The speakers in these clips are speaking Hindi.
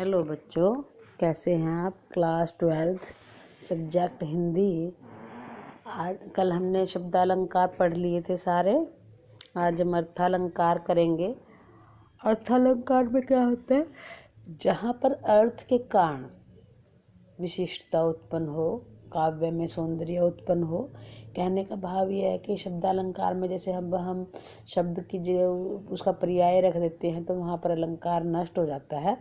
हेलो बच्चों, कैसे हैं आप। Class 12 subject Hindi. आज कल हमने शब्दालंकार पढ़ लिए थे सारे। आज हम अर्थालंकार करेंगे। अर्थालंकार में क्या होता है, जहाँ पर अर्थ के कारण विशिष्टता उत्पन्न हो, काव्य में सौंदर्य उत्पन्न हो। कहने का भाव यह है कि शब्दालंकार में जैसे हम शब्द की जगह उसका पर्याय रख देते हैं तो वहाँ पर अलंकार नष्ट हो जाता है।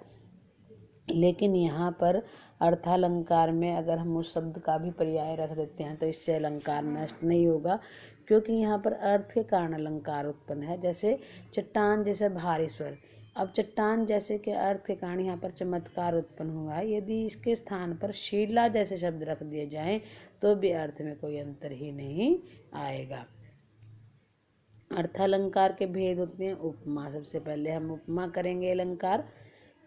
लेकिन यहाँ पर अर्थालंकार में अगर हम उस शब्द का भी पर्याय रख देते हैं तो इससे अलंकार नष्ट नहीं होगा, क्योंकि यहाँ पर अर्थ के कारण अलंकार उत्पन्न है। जैसे चट्टान जैसे भारी स्वर, अब चट्टान जैसे के अर्थ के कारण यहाँ पर चमत्कार उत्पन्न हुआ है। यदि इसके स्थान पर शीला जैसे शब्द रख दिए जाएं तो भी अर्थ में कोई अंतर ही नहीं आएगा। अर्थालंकार के भेद होते हैं। उपमा, सबसे पहले हम उपमा करेंगे अलंकार।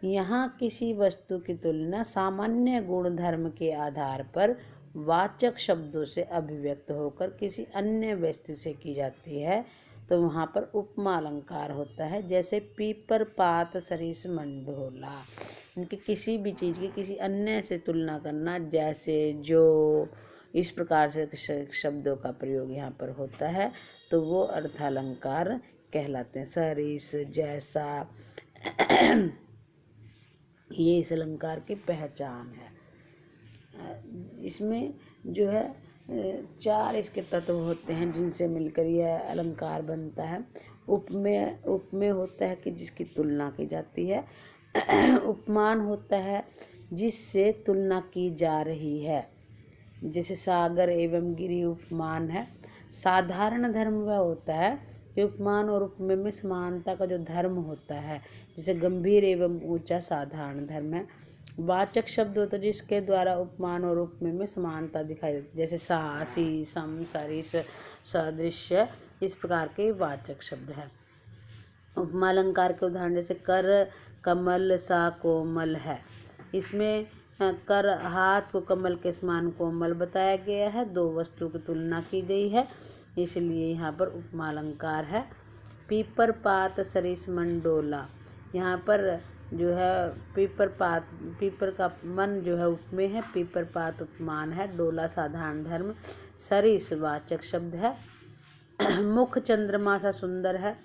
यहाँ किसी वस्तु की तुलना सामान्य गुण धर्म के आधार पर वाचक शब्दों से अभिव्यक्त होकर किसी अन्य वस्तु से की जाती है तो वहाँ पर उपमा अलंकार होता है। जैसे पीपर, पात, सरिस, मंडोला, इनकी किसी भी चीज़ की किसी अन्य से तुलना करना, जैसे, जो, इस प्रकार से शब्दों का प्रयोग यहाँ पर होता है तो वो अर्थालंकार कहलाते हैं। सरिस, जैसा, ये इस अलंकार की पहचान है। इसमें जो है 4 इसके तत्व होते हैं जिनसे मिलकर यह अलंकार बनता है। उपमेय होता है कि जिसकी तुलना की जाती है। उपमान होता है जिससे तुलना की जा रही है, जैसे सागर एवं गिरि उपमान है। साधारण धर्म वह होता है कि उपमान और उपमेय में समानता का जो धर्म होता है, जैसे गंभीर एवं ऊंचा साधारण धर्म है। वाचक शब्द होता है जिसके द्वारा उपमान और उपमेय में समानता दिखाई देती है, जैसे सा, सी, सम, सरिस, सदृश्य, इस प्रकार के वाचक शब्द है। उपमा अलंकार के उदाहरण जैसे कर, कमल, सा, कोमल है। इसमें कर, हाथ को कमल के समान कोमल बताया गया है। 2 वस्तु की तुलना की गई है, इसलिए यहाँ पर उपमा अलंकार है। पीपर, पात, सरिस, मंडोला, यहाँ पर जो है पीपर का मन जो है उपमेय है, पीपर पात उपमान है, डोला साधारण धर्म, सरिस वाचक शब्द है। मुख चंद्रमा सा सुंदर है,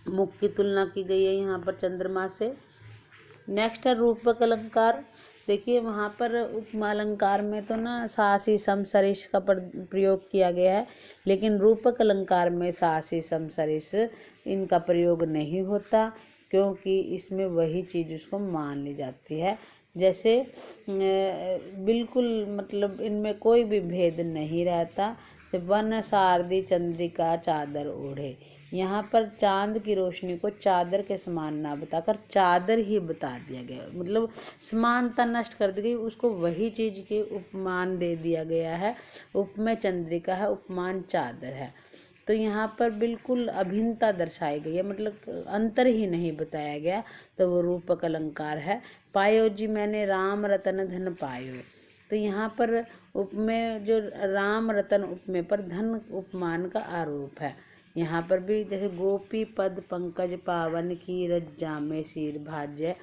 मुख की तुलना की गई है यहाँ पर चंद्रमा से। नेक्स्ट है रूपक अलंकार। देखिए वहाँ पर उपमा अलंकार में तो ना सासी, सम, सरिस का प्रयोग किया गया है, लेकिन रूपक अलंकार में सासी, सम, सरिस इनका प्रयोग नहीं होता, क्योंकि इसमें वही चीज़ उसको मान ली जाती है। जैसे बिल्कुल मतलब इनमें कोई भी भेद नहीं रहता। वन सारदी चंद्रिका चादर ओढ़े, यहाँ पर चांद की रोशनी को चादर के समान ना बताकर चादर ही बता दिया गया, मतलब समानता नष्ट कर दी गई, उसको वही चीज के उपमान दे दिया गया है। उपमेय चंद्रिका है, उपमान चादर है। तो यहाँ पर बिल्कुल अभिन्नता दर्शाई गई है, मतलब अंतर ही नहीं बताया गया, तो वो रूपक अलंकार है। पायो जी मैंने राम रतन धन पायो, तो यहाँ पर उपमेय जो राम रतन उपमेय पर धन उपमान का आरोप है। यहाँ पर भी जैसे गोपी पद पंकज पावन की रज्जा में सिर भाज्य,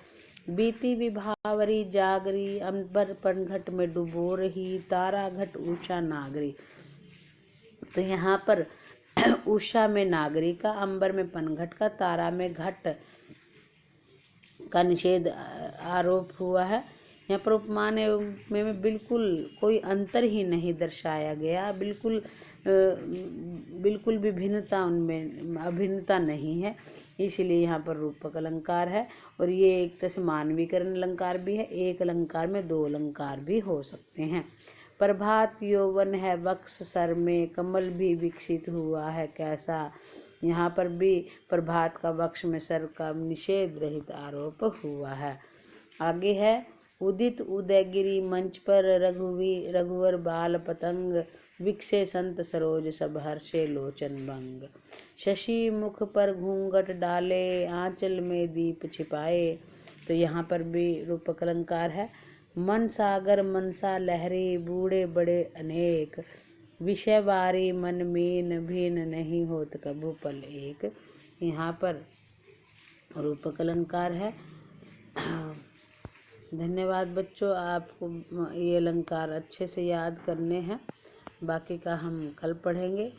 बीती विभावरी जागरी अंबर पनघट में डुबो रही तारा घट उषा नागरी, तो यहाँ पर उषा में नागरी का, अंबर में पनघट का, तारा में घट का निषेध आरोप हुआ है। यहाँ पर उपमान एवं में बिल्कुल कोई अंतर ही नहीं दर्शाया गया, बिल्कुल भी भिन्नता, उनमें अभिन्नता नहीं है, इसलिए यहाँ पर रूपक अलंकार है। और ये एक तरह से मानवीकरण अलंकार भी है, एक अलंकार में 2 अलंकार भी हो सकते हैं। प्रभात यौवन है वक्ष सर में, कमल भी विकसित हुआ है कैसा, यहाँ पर भी प्रभात का वक्ष में सर का निषेध रहित आरोप हुआ है। आगे है उदित उदयगिरी मंच पर रघुवर बाल पतंग, विकसे संत सरोज सब हर्षे लोचन भंग, शशि मुख पर घूंघट डाले आंचल में दीप छिपाए, तो यहाँ पर भी रूपक अलंकार है। मन सागर मनसा लहरी बूढ़े बड़े अनेक, विषय बारी मन मीन भिन्न नहीं होत कभू पल एक, यहाँ पर रूपक अलंकार है। धन्यवाद बच्चों, आपको ये अलंकार अच्छे से याद करने हैं, बाकी का हम कल पढ़ेंगे।